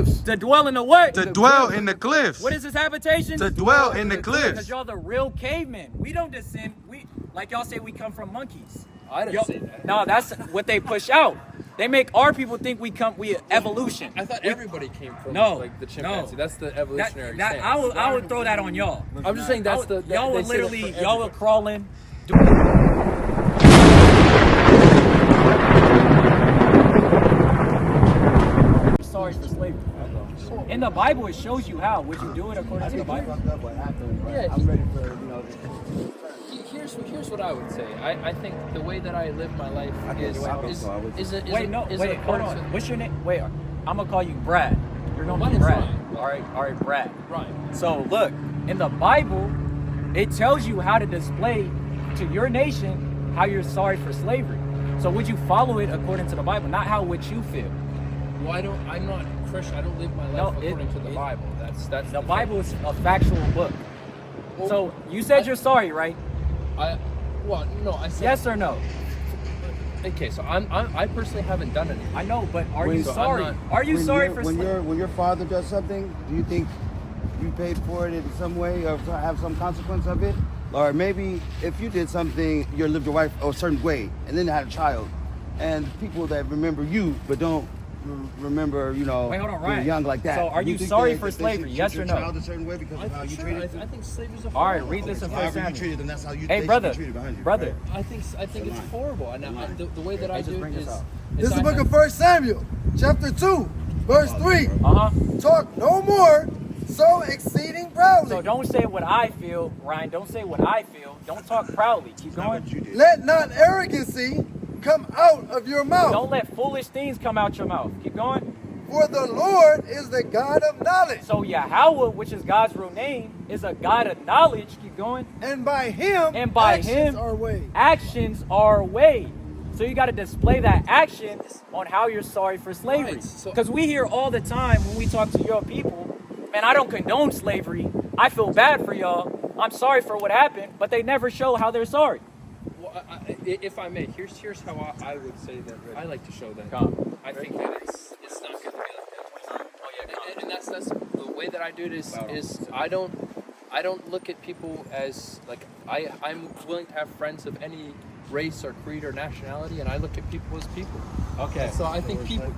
cliffs. To dwell in the what? To dwell in the cliffs. What is his habitation? To dwell in the cliffs. Because y'all the real cavemen. We don't descend. We like y'all say we come from monkeys. I didn't say that. No, that's what they push out. They make our people think we evolution. I thought everybody came from like the chimpanzee. No. That's the evolutionary stance. I would throw that on y'all. I'm just saying that's y'all would literally y'all would crawl in. Sorry for slavery. In the Bible, it shows you how. Would you do it according to the Bible? Yeah, I'm ready for Here's what I would say. I think the way that I live my life is Wait, hold on. What's your name? Wait, I'm gonna call you Brad. Your name is Brad. All right, Brad. Right. So look, in the Bible, it tells you how to display to your nation how you're sorry for slavery. So would you follow it according to the Bible, not how would you feel? Well, I'm not Christian. I don't live my life according to the Bible. That's the Bible is a factual book. Well, so you said you're sorry, right? I said yes or no. Okay, so I personally haven't done anything. I know, but are you sorry? Are you sorry for slavery? When your father does something, do you think you paid for it in some way or have some consequence of it? Or maybe if you did something, you lived your life a certain way and then had a child, and people that remember you but don't remember, Wait, hold on, Ryan. young like that. So are you sorry for slavery? Yes or no? Child a certain way because of how you treated I think slavery is a all right, read this in First Samuel. you treated them, that's how you Hey, brother, brother. I think it's horrible, and the way that I do it is. This is the book of 1 Samuel, chapter 2, verse 3. Talk no more, so exceeding proudly. So don't say what I feel, Ryan. Don't say what I feel. Don't talk proudly. Keep going. Let not arrogancy come out of your mouth. Don't let foolish things come out your mouth. Keep going. For the Lord is the God of knowledge. So Yahweh, which is God's real name, is a God of knowledge. Keep going. And by him, actions are weighed. So you got to display that action on how you're sorry for slavery. Because we hear all the time when we talk to your people, man, I don't condone slavery. I feel bad for y'all. I'm sorry for what happened. But they never show how they're sorry. Well, if I may, here's how I would say that. I like to show that. I think that it's not going to be like that. Oh yeah, and that's the way that I do it is I don't look at people as like I'm willing to have friends of any race or creed or nationality, and I look at people as people. Okay. So I think people are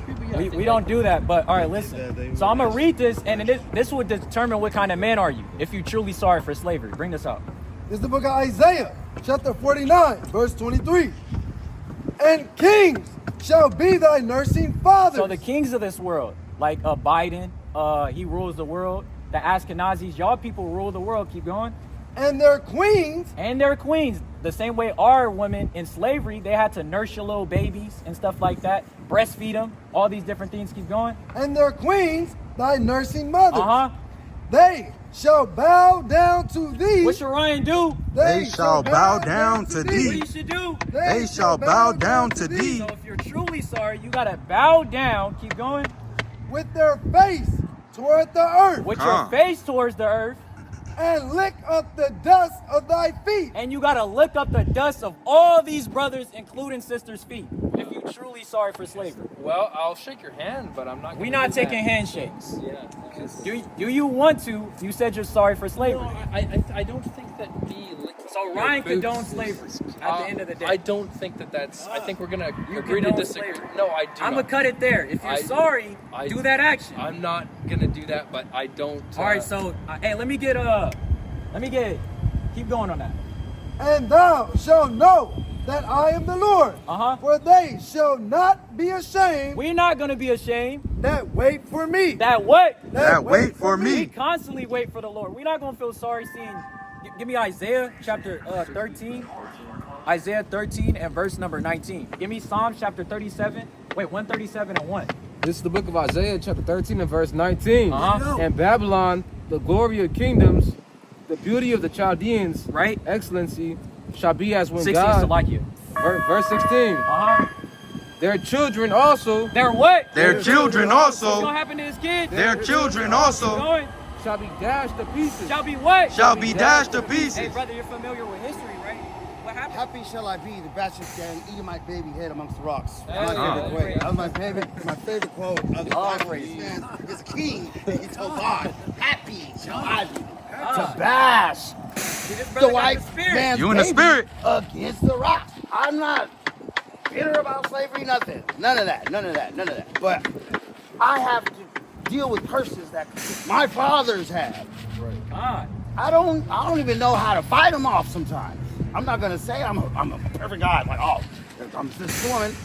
people. Yeah, we don't do that, but all right, listen. So I'm gonna read this, and this would determine what kind of man are you if you truly sorry for slavery. Bring this up. This is the book of Isaiah, chapter 49, verse 23. And kings shall be thy nursing fathers. So the kings of this world, like Biden, he rules the world. The Ashkenazis, y'all people rule the world. Keep going. And their queens. The same way our women in slavery, they had to nurse your little babies and stuff like that, breastfeed them, all these different things. Keep going. And their queens, thy nursing mothers. They shall bow down to thee. What should Ryan do? They shall bow down to thee. What you should do? They shall bow down to thee. So if you're truly sorry, you gotta bow down. Keep going. With their face toward the earth. With your face towards the earth. And lick up the dust of thy feet. And you gotta lick up the dust of all these brothers, including sisters' feet, if you truly sorry for slavery. Well, I'll shake your hand, but I'm not. We're not taking handshakes. Yeah. Do you want to? You said you're sorry for slavery. No, I don't think that So Ryan condones slavery at the end of the day. I don't think that's. I think we're gonna agree to disagree. No, I do. I'm gonna cut it there. If you're sorry, do that action. I'm not gonna do that, but I don't. All right. So hey, let me get. Keep going on that. And thou shalt know that I am the Lord. For they shall not be ashamed. We're not gonna be ashamed. That wait for me. That what? That wait for me. We constantly wait for the Lord. We're not gonna feel sorry seeing. Give me Isaiah chapter 13. Isaiah 13 and verse number 19. Give me Psalm chapter 37. Wait, 137 and 1. This is the book of Isaiah chapter 13 and verse 19. And Babylon, the glory of kingdoms, the beauty of the Chaldeans, right? Excellency, shall be as when 16 God. like you. Verse 16. Their children also. Their what? Their children also. What's gonna happen to his kids? Their children also. Shall be dashed to pieces. Shall be what? Shall be dashed to pieces. Hey, brother, you're familiar with history, right? What happened? Happy shall I be, the bastard stand, eating my baby head amongst the rocks. Hey. That was my favorite quote of the Bible. This man is a king. He told God, happy shall I be. To bash the white man's You in the baby spirit. against the rocks. I'm not bitter about slavery, nothing. None of that. But I have to deal with curses that my fathers have. God. I don't even know how to fight them off sometimes. I'm not gonna say I'm a perfect guy. Like, oh, I'm this woman.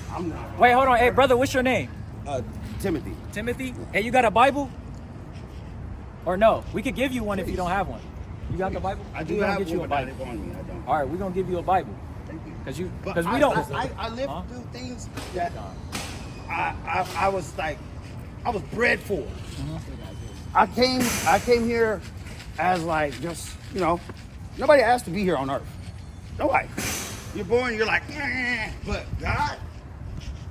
Wait, hold on. Hey, brother, what's your name? Timothy. Timothy? Hey, you got a Bible? Or no? We could give you one if you don't have one. You got the Bible? I do We're gonna have get you one, a but I Bible. don't on me. I don't. All right, we're gonna give you a Bible. Thank you. Because we don't. I lived through things that I was like, I was bred for. I came here as like just, you know, nobody asked to be here on earth. Nobody. You're born, you're like, but God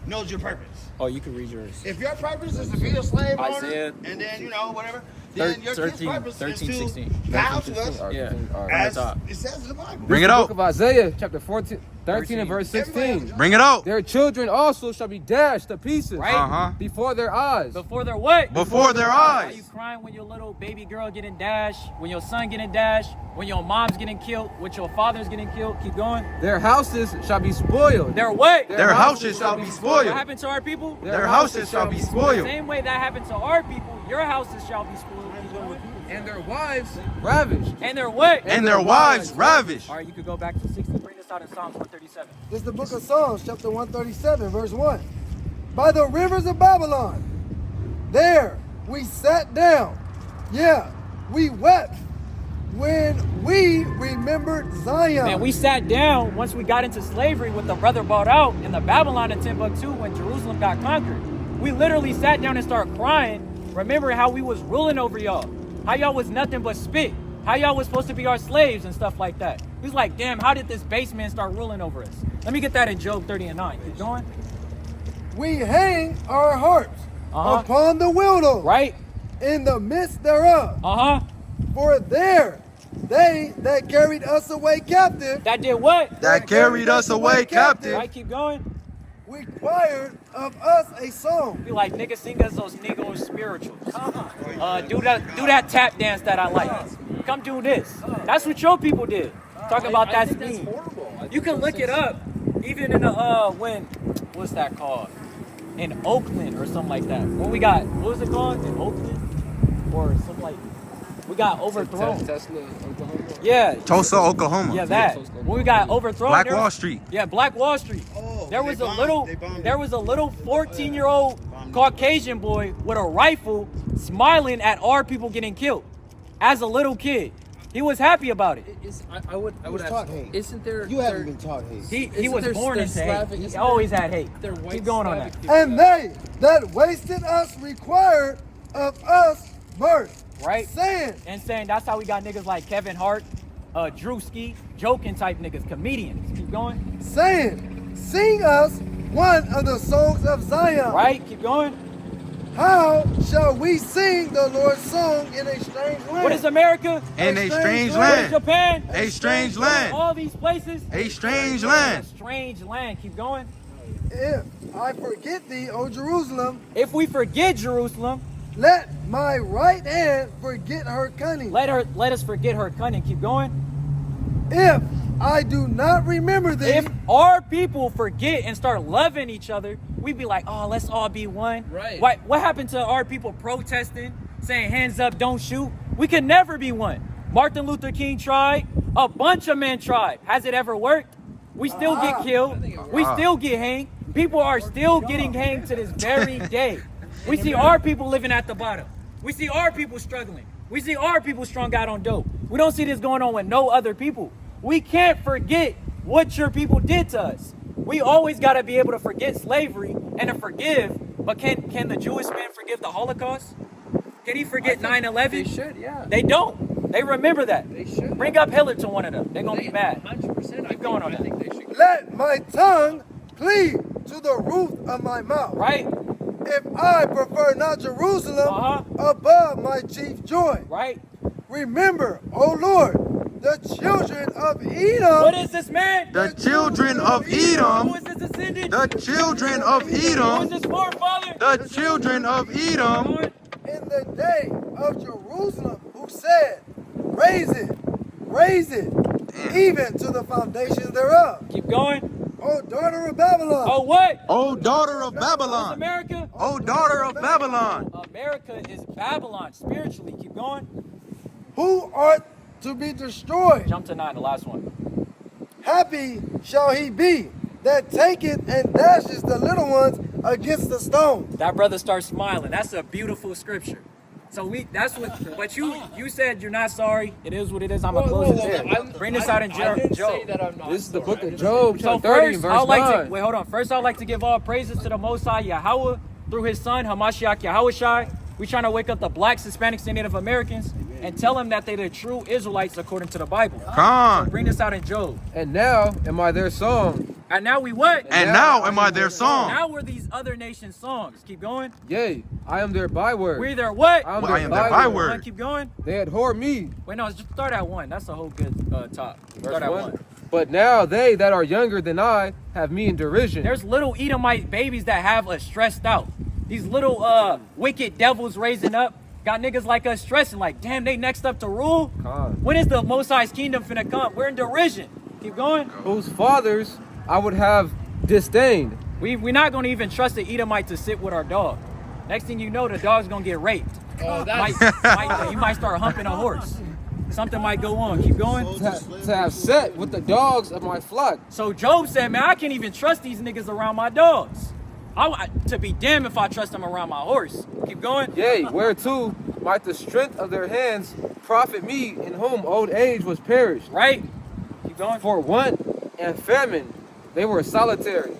knows your purpose. Oh, you can read yours. If your purpose is to be a slave Isaiah owner, and then, you know, whatever, then your kid's 13, purpose 13, is to 16. bow to us Yeah. as top. it says in the Bible. Bring it The out. book of Isaiah, chapter 13 and verse 16. Bring it out. Their children also shall be dashed to pieces Right? before their eyes. Before they're what? Before their Are you eyes. crying when your little baby girl getting dashed? When your son getting dashed? When your mom's getting killed? When your father's getting killed? Keep going. Their houses shall be spoiled. They're what? Their houses shall be What spoiled. happened to our people? Their houses shall be The spoiled. same way that happened to our people, your houses shall be spoiled. Keep going. And their wives ravished. And they're what? And their wives ravished. All right, you could go back to 60. Bring this out in Psalms 137. This is the book of Psalms, chapter 137, verse 1. By the rivers of Babylon, there we sat down. Yeah, we wept when we remembered Zion. Man, we sat down once we got into slavery with the brother brought out in the Babylon in Timbuktu when Jerusalem got conquered. We literally sat down and started crying, remembering how we was ruling over y'all. How y'all was nothing but spit. How y'all was supposed to be our slaves and stuff like that. He was like, damn, how did this base man start ruling over us? Let me get that in Job 30 and 9. Keep going. We hang our harps upon the willow, Right? in the midst thereof. For there they that carried us away captive That did what? That carried us away captive. Right, keep going. required of us a song. Be like, nigga, sing us those Negro spirituals. Do that tap dance that I like. Come do this. That's what your people did. Talking about that scheme. You can look it up. Even in what's that called? In Oakland or something like that. When we got, what was it called? In Oakland? Or something like, we got overthrown. Tesla, Oklahoma. Yeah. Tulsa, Oklahoma. Yeah, that. When we got overthrown. Black Wall Street. Yeah, Black Wall Street. Oh, There was a little 14-year-old Caucasian boy with a rifle smiling at our people getting killed as a little kid. He was happy about it. I would was ask, taught hate. isn't there? You haven't been taught hate. He Isn't was there- born there's into hate. Slavic- He isn't always there- had hate. They're white Keep going on Slavic that. people. And they that wasted us required of us mirth. Right? Saying, And saying that's how we got niggas like Kevin Hart, Drewski, joking type niggas, comedians. Keep going. saying, sing us one of the songs of Zion. Right? Keep going. How shall we sing the Lord's song in a strange land? What is America? In a strange What is land. Japan? A strange land. All these places. A strange A land. strange land. Keep going. If I forget thee, O Jerusalem, If we forget Jerusalem, let my right hand forget her cunning. let us forget her cunning. Keep going. If I do not remember thee, If our people forget and start loving each other, we'd be like, oh, let's all be one. Right. What happened to our people protesting, saying hands up, don't shoot? We could never be one. Martin Luther King tried. A bunch of men tried. Has it ever worked? We still get killed. We still get hanged. People are still getting hanged to this very day. We see our people living at the bottom. We see our people struggling. We see our people strung out on dope. We don't see this going on with no other people. We can't forget what your people did to us. We always got to be able to forget slavery and to forgive. But can the Jewish man forgive the Holocaust? Can he forget 9/11? They should, yeah. They don't. They remember that. They should. Bring up Hitler to one of them. They're going to be mad. 100%. Keep going on I that. think they should. let my tongue cleave to the roof of my mouth. Right? If I prefer not Jerusalem Uh-huh. above my chief joy. Right? Remember, O Lord, the children of Edom. What is this man? The children of Who Edom. is this descendant? The children of Who is Edom. this forefather? The children of Edom. In the day of Jerusalem, who said, raise it, even to the foundations thereof. Keep going. O daughter of Babylon. Oh, what? O daughter of What's Babylon. America? O daughter of Babylon. America is Babylon spiritually. Keep going. Who art to be destroyed. Jump to 9, the last one. Happy shall he be that taketh and dashes the little ones against the stone. That brother starts smiling. That's a beautiful scripture. So that's what. But you said you're not sorry. It is what it is. I'm gonna close it there. Bring this out in I didn't say Job. that I'm not This is the sorry. book I of didn't Job, say- So chapter 30, first, verse I'd like 9. to wait. Hold on. First, I'd like to give all praises to the Most High Yahweh through His Son Hamashiach Yahushai. We trying to wake up the blacks, Hispanics, and Native Americans and tell them that they're the true Israelites according to the Bible. Come. Bring this out in Job. And now am I their song. And now we what? And now am I their song. Now we're these other nations' songs. Keep going. Yea, I am their byword. We're their what? I am I am their byword. Come on, keep going. They abhor me. Wait, no, just start at 1. That's a whole good top. Verse Start at 1. 1. But now they that are younger than I have me in derision. There's little Edomite babies that have us stressed out. These little wicked devils raising up. Got niggas like us stressing like, damn, they next up to rule? When is the Most High's kingdom finna come? We're in derision. Keep going. Whose fathers I would have disdained. We're not going to even trust the Edomite to sit with our dog. Next thing you know, the dog's going to get raped. Oh, that's You might start humping a horse. Something might go on. Keep going. To have set with the dogs of my flock. So Job said, man, I can't even trust these niggas around my dogs. To be damned if I trust them around my horse. Keep going. Yea, whereto might the strength of their hands profit me, in whom old age was perished. Right? Keep going. For want and famine they were solitary,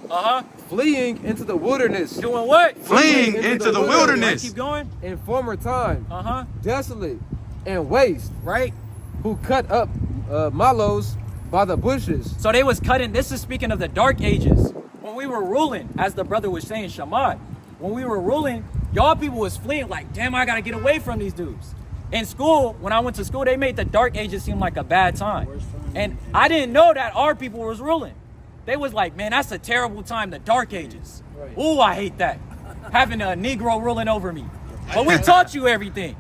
fleeing into the wilderness. Doing what? Fleeing into the wilderness. Keep going. In former time, Uh-huh. desolate and waste, Right? who cut up mallows by the bushes. So they was cutting. This is speaking of the dark ages. When we were ruling, as the brother was saying, Shamad, when we were ruling, y'all people was fleeing like, damn, I gotta get away from these dudes. In school, when I went to school, they made the dark ages seem like a bad time. And I didn't know that our people was ruling. They was like, man, that's a terrible time, the dark ages. Ooh, I hate that. Having a Negro ruling over me. But we taught you everything.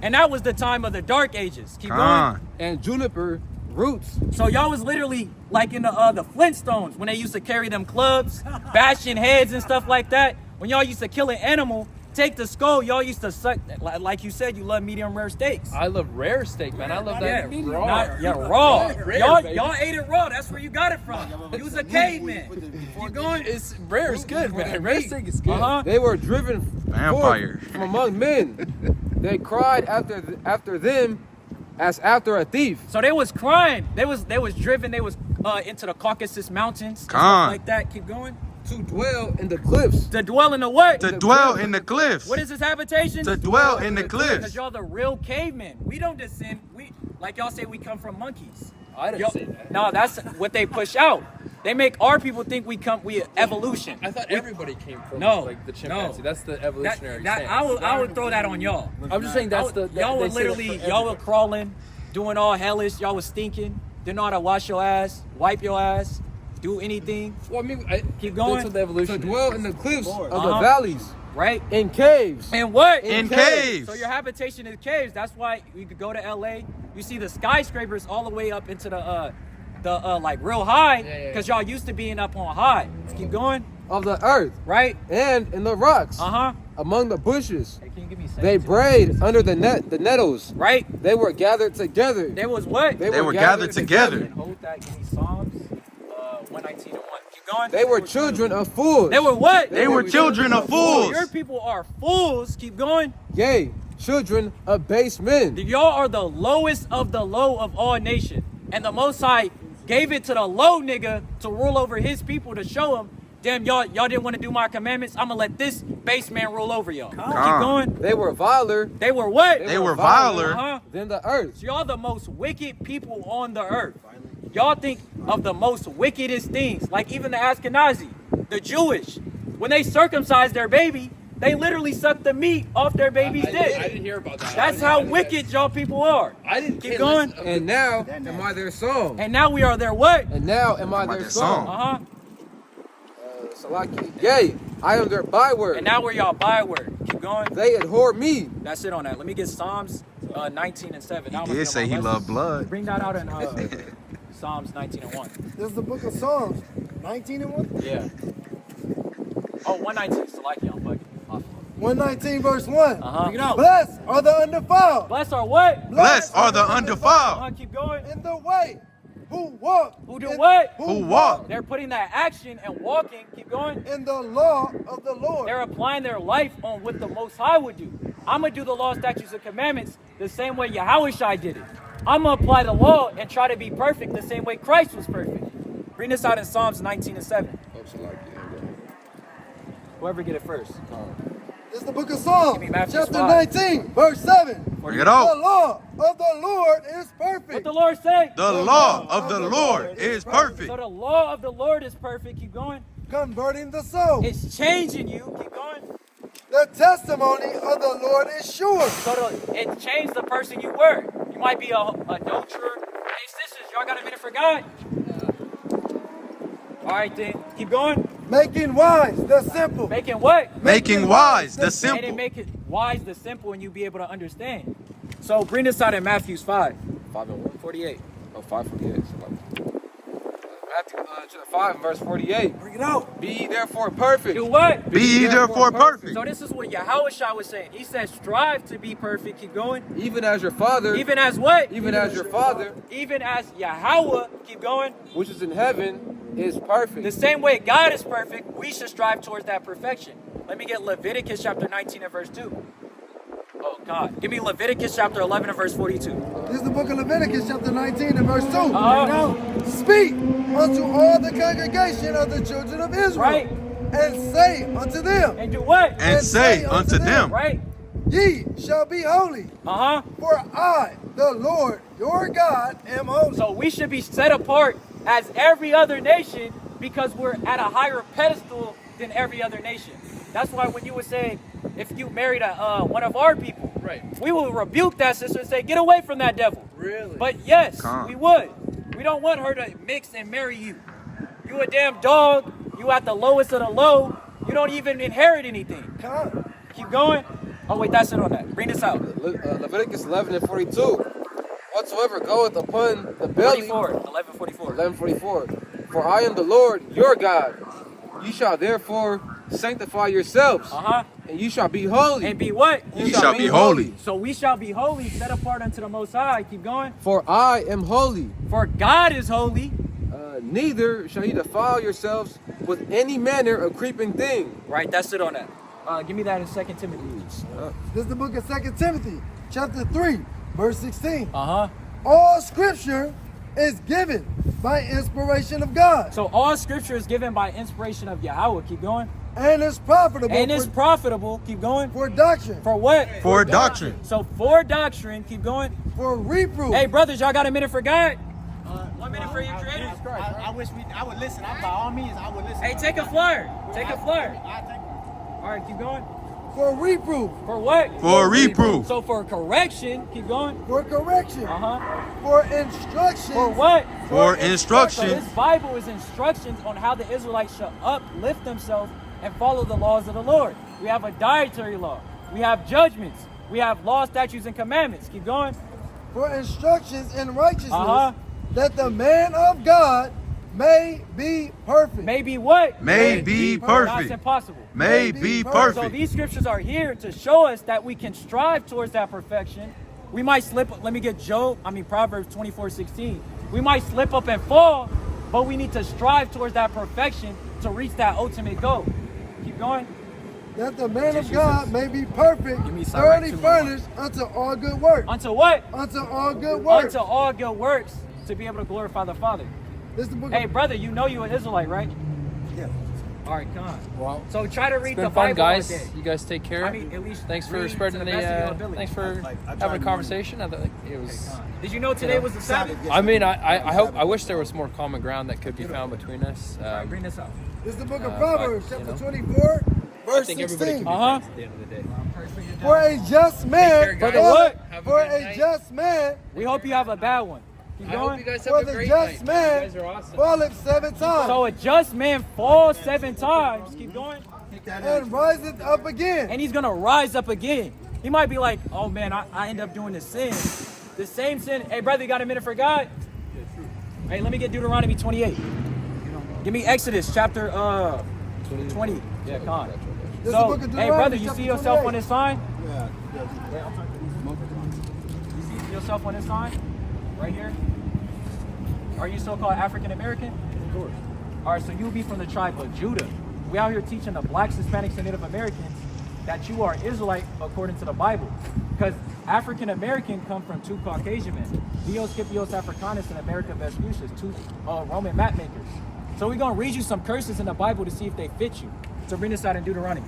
And that was the time of the dark ages. Keep going. And juniper roots. So y'all was literally like in the Flintstones when they used to carry them clubs, bashing heads and stuff like that. When y'all used to kill an animal, take the skull, y'all used to suck, like you said, you love medium rare steaks. I love rare steak, man. I love that Yeah, raw. raw. Rare, Y'all ate it raw. That's where you got it from. You was a caveman. You going? It's rare is good, man. Rare steak is good. They were driven Vampire. forth from among men. They cried after them as after a thief. So they was crying. They was driven. They was into the Caucasus Mountains. And stuff like that. Keep going. To dwell in the cliffs. To dwell in the what? To dwell in the cliffs. What is his habitation? To dwell in the Because cliffs. y'all the real cavemen. We don't descend. We like y'all say we come from monkeys. I didn't say that. No, that's what they push out. They make our people think we evolution. I thought everybody came from like the chimpanzee. No. That's the evolutionary stance. I would throw that on y'all. I'm just saying that's the y'all were they say that literally for y'all were everybody. crawling, doing all hellish. Y'all was stinking. Didn't know how to wash your ass, wipe your ass, do anything. Well, I mean, Keep going. That's what the evolution To dwell in the cliffs of the Uh-huh. valleys. Right? In caves. And what? In caves. So your habitation is caves. That's why you could go to LA. You see the skyscrapers all the way up into the like real high, because y'all used to being up on high. Keep going. Of the earth. Right? And in the rocks. Uh-huh. Among the bushes. Hey, can you give me a They second? brayed under the nettles. Right? They were gathered together. There was what? They were gathered together. And hold that. Give me Psalms 119 and 1. Keep going. They were children of fools. They were what? They were children of fools. Your people are fools. Keep going. Yea, children of base men. Y'all are the lowest of the low of all nations. And the Most High gave it to the low nigga to rule over his people to show them, damn, y'all didn't want to do my commandments. I'm going to let this base man rule over y'all. Keep going. They were viler. They were what? They were viler Uh-huh. than the earth. So y'all the most wicked people on the earth. Y'all think of the most wickedest things, like even the Ashkenazi, the Jewish. When they circumcise their baby, They literally suck the meat off their baby's I dick. didn't hear about that. That's how wicked y'all people are. I didn't Keep going. And now am I their song. And now we are their what? And now am I their song. Uh-huh. Salaki. Yea, I am their byword. And now we're y'all byword. Keep going. They abhor me. That's it on that. Let me get Psalms 19 and 7. He did say he loved blood. Bring that out in Psalms 19 and 1. This is the book of Psalms, 19 and 1. Yeah. Oh, 119. Salaki on bucket. 119 verse 1. Uh-huh. Bring it out. Blessed are the undefiled. Blessed are what? Blessed are the undefiled. Keep going. In the way. Who walk. Who do what? Who walk. They're putting that action and walking. Keep going. In the law of the Lord. They're applying their life on what the Most High would do. I'm going to do the law, statutes, and commandments the same way Yahushua did it. I'm going to apply the law and try to be perfect the same way Christ was perfect. Bring this out in Psalms 19 and 7. Whoever get it first. This is the book of Psalms, Give me Matthew chapter 5. 19, verse 7. Bring it The out. law of the Lord is perfect. What the Lord say? The law of the Lord is perfect. So the law of the Lord is perfect. Keep going. Converting the soul. It's changing you. Keep going. The testimony of the Lord is sure. So it changed the person you were. You might be a adulterer. Hey, sisters, y'all got a minute for God? All right, then. Keep going. Making wise the simple. Making what? Making wise the And it simple. make it wise, the simple, and you be able to understand. So bring this out in Matthew 5. 5 and 1. 48. Oh, 5:48. Matthew chapter 5 and verse 48. Bring it out. Be ye therefore perfect. Do what? Be ye therefore perfect. So this is what Yahushua was saying. He said, strive to be perfect. Keep going. Even as your Father. Even as what? Even as your Father, Even as Yahweh. Keep going. which is in heaven, is perfect. The same way God is perfect, we should strive towards that perfection. Let me get Leviticus chapter 19 and verse 2. Oh, God. Give me Leviticus chapter 11 and verse 42. This is the book of Leviticus, chapter 19 and verse 2. Uh-huh. Speak unto all the congregation of the children of Israel. Right. And say unto them. And do what? And say unto them. Right? Ye shall be holy. Uh-huh. For I, the Lord, your God, am holy. So we should be set apart as every other nation because we're at a higher pedestal than every other nation. That's why when you would say, if you married one of our people, Right. we will rebuke that sister and say, get away from that devil. Really? But yes, Come. we would. We don't want her to mix and marry you. You a damn dog. You at the lowest of the low. You don't even inherit anything. Come. Keep going. Oh, wait, that's it on that. Bring this out. Leviticus 11 and 42. Whatsoever goeth upon the belly. 44. 11:44. 11:44. For I am the Lord your God. You shall therefore sanctify yourselves, Uh-huh. and you shall be holy. And be what? You shall be holy. So we shall be holy, set apart unto the Most High. Keep going. For I am holy. For God is holy. Neither shall ye defile yourselves with any manner of creeping thing. Right, that's it on that. Give me that in 2 Timothy. This is the book of 2 Timothy, chapter 3, verse 16. Uh-huh. All scripture is given by inspiration of God. So all scripture is given by inspiration of Yahweh. Keep going. And is profitable. And it's profitable. Keep going. for doctrine. For what? For doctrine. So for doctrine. Keep going. For reproof. Hey, brothers, y'all got a minute for God? 1 minute for your creator? I wish I would listen. By all means, I would listen. Hey, take a flyer. Take a flyer. I think All right, keep going. For reproof. For what? For reproof. So for correction. Keep going. For correction. Uh-huh. For instruction. For what? For So instruction. this Bible is instructions on how the Israelites should uplift themselves and follow the laws of the Lord. We have a dietary law. We have judgments. We have laws, statutes, and commandments. Keep going. For instructions in righteousness. Uh-huh. That the man of God may be perfect. May be what? May be That's perfect. impossible. May be So perfect. these scriptures are here to show us that we can strive towards that perfection. We might slip. Let me get Proverbs 24:16. We might slip up and fall, but we need to strive towards that perfection to reach that ultimate goal. Keep going. That the man of God may be perfect, Give me Sirach thoroughly 2:1. furnished unto all good work. Unto what? Unto all good work. Unto all good works to be able to glorify the Father. This is the book Hey, of brother, you know you an Israelite, right? Yeah. All right, come on. Well, So try to read it's the been fun, Bible guys. all day. You guys take care. I mean, at least Thanks for read spreading to the. the best of your ability. Thanks for I try having a to conversation. I think it was. Did you know today was the Sabbath? I mean, I hope. I wish there was more common ground that could be found between us. All right, bring this up. This is the book of but, Proverbs, you chapter know. 24, Verse think everybody 16. can be friends at the end of the day. For a just man, For the what? Have a For good a night. just man, We hope you have a bad one. Keep I hope going. you guys for have a the great just night. man You guys are awesome. falleth 7 times So a just man falls 7 times. Keep going. and riseth up again. And he's gonna rise up again. He might be like, oh man, I end up doing this sin. The same sin. Hey brother, you got a minute for God? Hey, let me get Deuteronomy 28. Give me Exodus chapter 20. Yeah, come on. This is the So, book of hey Deuteronomy, brother, you chapter see yourself 28. on this sign? Yeah. You see yourself on this sign? Right here? Are you so-called African American? Of course. All right, so you'll be from the tribe of Judah. We out here teaching the blacks, Hispanics, and Native Americans that you are Israelite according to the Bible. Because African American come from 2 Caucasian men, Dios Scipios Africanus and America Vespucius, 2 Roman map makers. So we're gonna read you some curses in the Bible to see if they fit you. So bring this out in Deuteronomy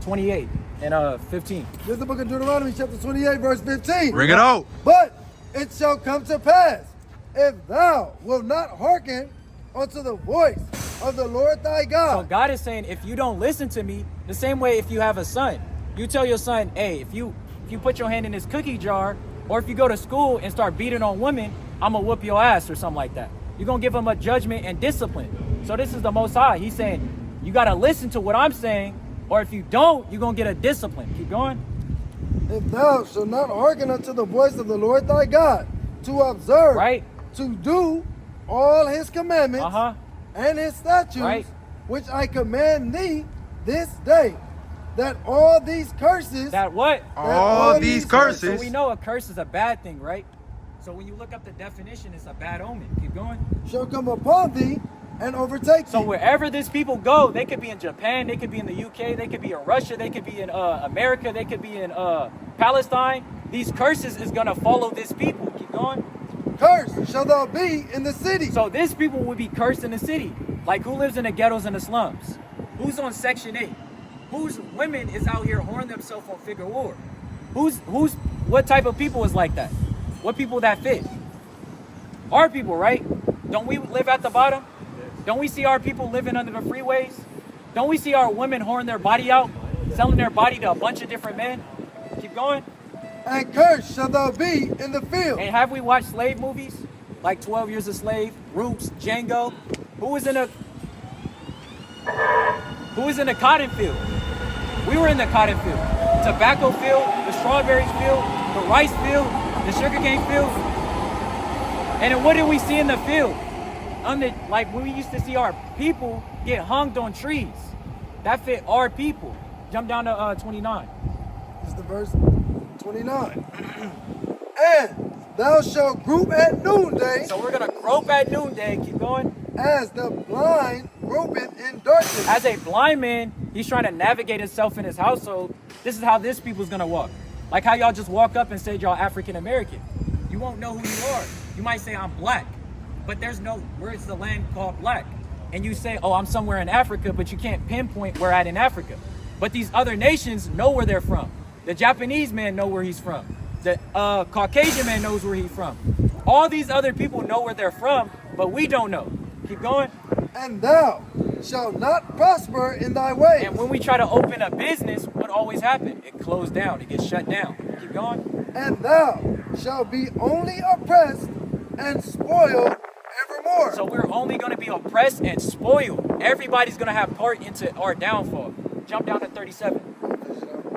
28 and 15. This is the book of Deuteronomy, chapter 28, verse 15. Bring it out. But it shall come to pass, if thou wilt not hearken unto the voice of the Lord thy So God. God is saying, if you don't listen to me, the same way if you have a son, you tell your son, hey, if you put your hand in this cookie jar, or if you go to school and start beating on women, I'm gonna whoop your ass or something like that. You're gonna give him a judgment and discipline. So this is the Most High. He's saying, you gotta listen to what I'm saying, or if you don't, you're gonna get a discipline. Keep going. If thou shalt not hearken unto the voice of the Lord thy God, to observe, Right? to do all his commandments Uh-huh. and his statutes, Right. which I command thee this day, that all these curses, That what? All these So curses. we know a curse is a bad thing, right? So when you look up the definition, it's a bad omen. Keep going. shall come upon thee and overtake So thee. wherever these people go, they could be in Japan, they could be in the UK, they could be in Russia, they could be in America, they could be in Palestine. These curses is gonna follow this people. Keep going. Cursed shall thou be in the city. So this people would be cursed in the city. Like who lives in the ghettos and the slums? Who's on Section 8? Whose women is out here whoring themselves on figure war? What type of people is like that? What people that fit? Our people, right? Don't we live at the bottom? Don't we see our people living under the freeways? Don't we see our women whoring their body out, selling their body to a bunch of different men? Keep going. And cursed shall thou be in the field. And have we watched slave movies? Like 12 Years a Slave, Roots, Django? Who was in the cotton field? We were in the cotton field. Tobacco field, the strawberries field, the rice field, the sugarcane field. And then what did we see in the field? Like when we used to see our people get hung on trees. That fit our people. Jump down to 29. This is the verse 29. And thou shalt group at noonday, So we're gonna grope at noonday. Keep going. as the blind gropeth in darkness. As a blind man, he's trying to navigate himself in his household. This is how this people's gonna walk. Like how y'all just walk up and say y'all African American. You won't know who you are. You might say I'm black, but there's no, where's the land called black? And you say, oh, I'm somewhere in Africa, but you can't pinpoint where at in Africa. But these other nations know where they're from. The Japanese man know where he's from. The Caucasian man knows where he's from. All these other people know where they're from, but we don't know. Keep going. And thou shalt not prosper in thy ways. And when we try to open a business, what always happens? It closed down. It gets shut down. Keep going. And thou shalt be only oppressed and spoiled evermore. So we're only going to be oppressed and spoiled. Everybody's going to have part into our downfall. Jump down to 37.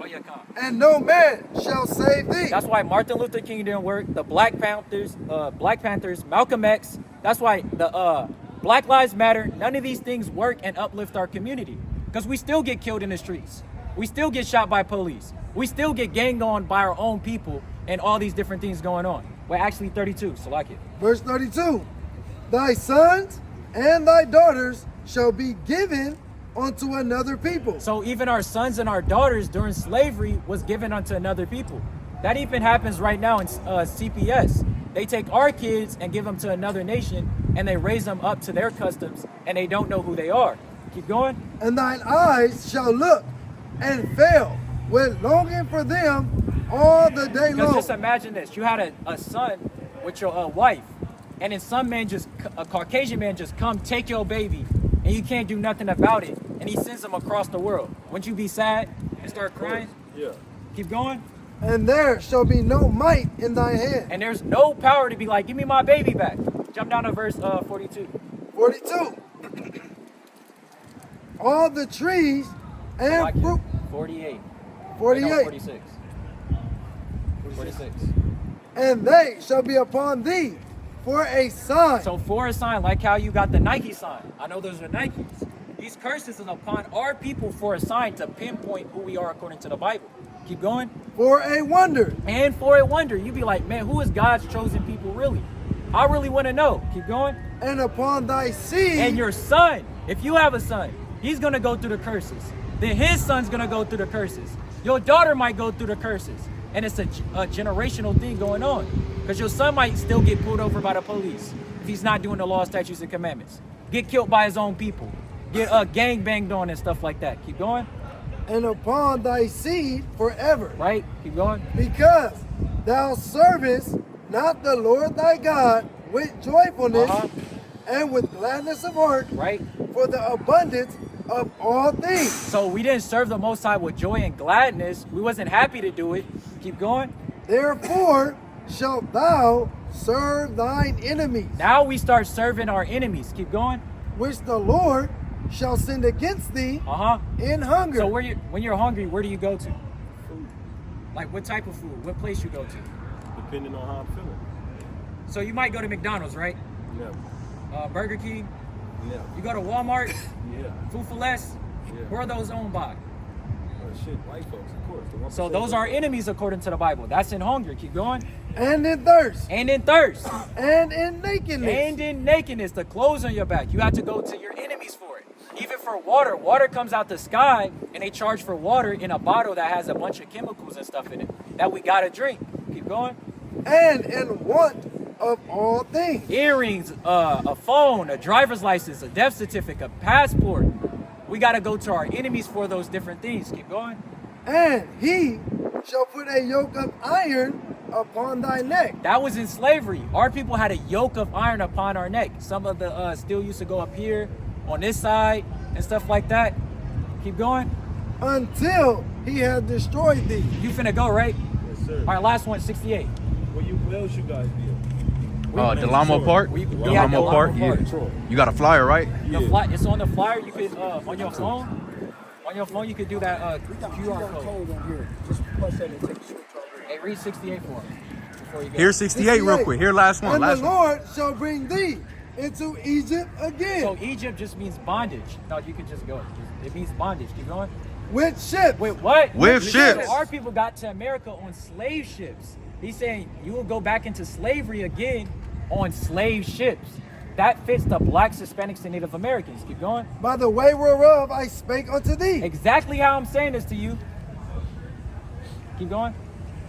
Oh, yeah, come. And no man shall save thee. That's why Martin Luther King didn't work. The Black Panthers, Malcolm X. That's why the Black Lives Matter. None of these things work and uplift our community. Because we still get killed in the streets. We still get shot by police. We still get ganged on by our own people and all these different things going on. We're actually 32, so like it. Verse 32. Thy sons and thy daughters shall be given unto another people. So even our sons and our daughters during slavery was given unto another people. That even happens right now in CPS. They take our kids and give them to another nation and they raise them up to their customs and they don't know who they are. Keep going. And thine eyes shall look and fail with longing for them all the day Because long. just imagine this. You had a son with your wife and then a Caucasian man just come take your baby and you can't do nothing about it. And he sends them across the world. Wouldn't you be sad and start crying? Yeah. Keep going. And there shall be no might in thy hand. And there's no power to be like, give me my baby back. Jump down to verse 42. 42. All the trees and Like it. fruit. 48. 48. No, 46. 46. And they shall be upon thee for a sign. So for a sign, like how you got the Nike sign. I know those are Nikes. These curses is upon our people for a sign to pinpoint who we are according to the Bible. Keep going. For a wonder. And for a wonder, you be like, man, who is God's chosen people really? I really want to know. Keep going. And upon thy seed. And your son, if you have a son, he's going to go through the curses. Then his son's going to go through the curses. Your daughter might go through the curses. And it's a generational thing going on. Because your son might still get pulled over by the police if he's not doing the law, statutes, and commandments. Get killed by his own people. Get gang banged on and stuff like that. Keep going. And upon thy seed forever. Right? Keep going. Because thou servest not the Lord thy God with joyfulness and with gladness of heart. Right? For the abundance of all things. So we didn't serve the Most High with joy and gladness. We wasn't happy to do it. Keep going. Therefore shalt thou serve thine enemies. Now we start serving our enemies. Keep going. Which the Lord shall send against thee in hunger. So when you're hungry, where do you go to? Food. Like what type of food? What place you go to? Depending on how I'm feeling. So you might go to McDonald's, right? Yeah. Burger King. Yeah. You go to Walmart. Yeah. Food for Less. Yeah. Where are those owned by? Shit, white folks, of course. The So those are enemies according to the Bible. That's in hunger. Keep going. And in thirst. And in thirst. And in nakedness. And in nakedness. The clothes on your back. You have to go to your enemies for it. Even for water. Water comes out the sky and they charge for water in a bottle that has a bunch of chemicals and stuff in it that we gotta drink. Keep going. And in want of all things. Earrings, a phone, a driver's license, a death certificate, a passport. We got to go to our enemies for those different things. Keep going. And he shall put a yoke of iron upon thy neck. That was in slavery. Our people had a yoke of iron upon our neck. Some of the steel used to go up here on this side and stuff like that. Keep going. Until he had destroyed thee. You finna go, right? Yes, sir. All right, last one, 68. Where else you guys be at? Delamo Park? We had Delamo Park? Yeah. Detroit. You got a flyer, right? It's on the flyer. You could, on your phone. On your phone, you could do that QR code. on here. Just punch that and take a short Hey, read 68 for him. Before you go. Here's 68 real quick. Here, last one. And Last the one. Lord shall bring thee into Egypt again. So Egypt just means bondage. No, you could just go. It means bondage. Keep going. With ships. Wait, what? With So ships. our people got to America on slave ships. He's saying you will go back into slavery again on slave ships. That fits the blacks, Hispanics, and Native Americans. Keep going. By the way whereof I spake unto thee. Exactly how I'm saying this to you. Keep going.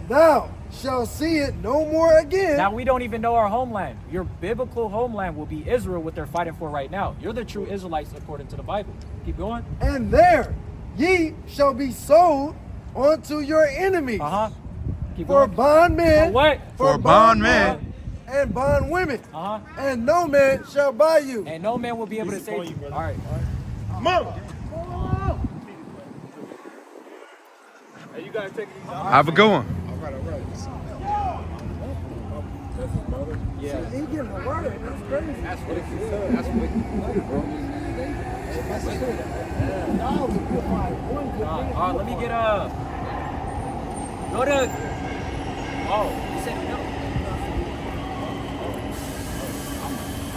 Thou shalt see it no more again. Now we don't even know our homeland. Your biblical homeland will be Israel, what they're fighting for right now. You're the true Israelites according to the Bible. Keep going. And there ye shall be sold unto your enemies. Keep For going. bondmen. For what? For bondmen. And bondwomen. And no man shall buy you. And no man will be able to save you. All right. Mama! Hey, you guys taking these out? Have a good one. All right. That's his mother? Yeah. He getting a word. That's crazy. That's wicked. That's wicked, bro. All right, let me get go to. Oh, you said no.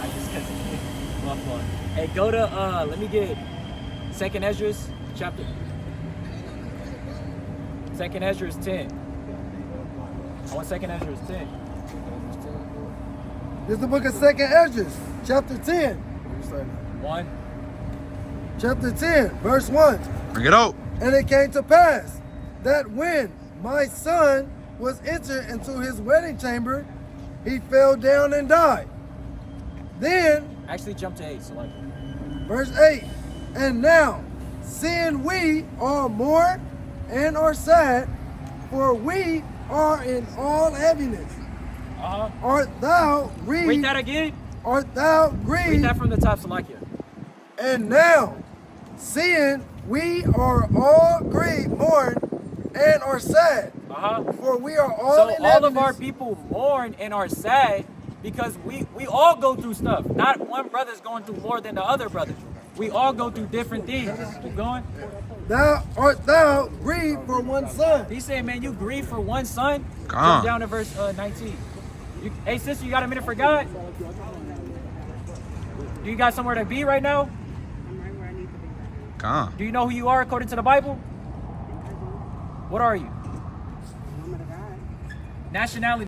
I just got my fault. Hey, go to let me get Second Esdras chapter. Second Esdras 10. I want Second Esdras 10. This is the book of Second Esdras, chapter 10. 1. Chapter 10, verse 1. Bring it out. And it came to pass that when my son was entered into his wedding chamber, he fell down and died. Then, Actually, jump to 8. So like. verse 8. And now, seeing we are mourn and are sad, for we are in all heaviness. Art thou grieved? Read that again. Art thou grieved? Read that from the top, Salakia. And now seeing we are all grieved, mourn, and are sad. For we are all So in all of our heaviness. people mourn and are sad because we all go through stuff. Not one brother's going through more than the other brother. We all go through different things. Keep going. Thou art thou grieved for one son. He said, man, you grieve for one son. Come on. Jump down to verse 19. Hey, sister, you got a minute for God? Do you got somewhere to be right now? Come on. Do you know who you are according to the Bible? What are you? Nationality.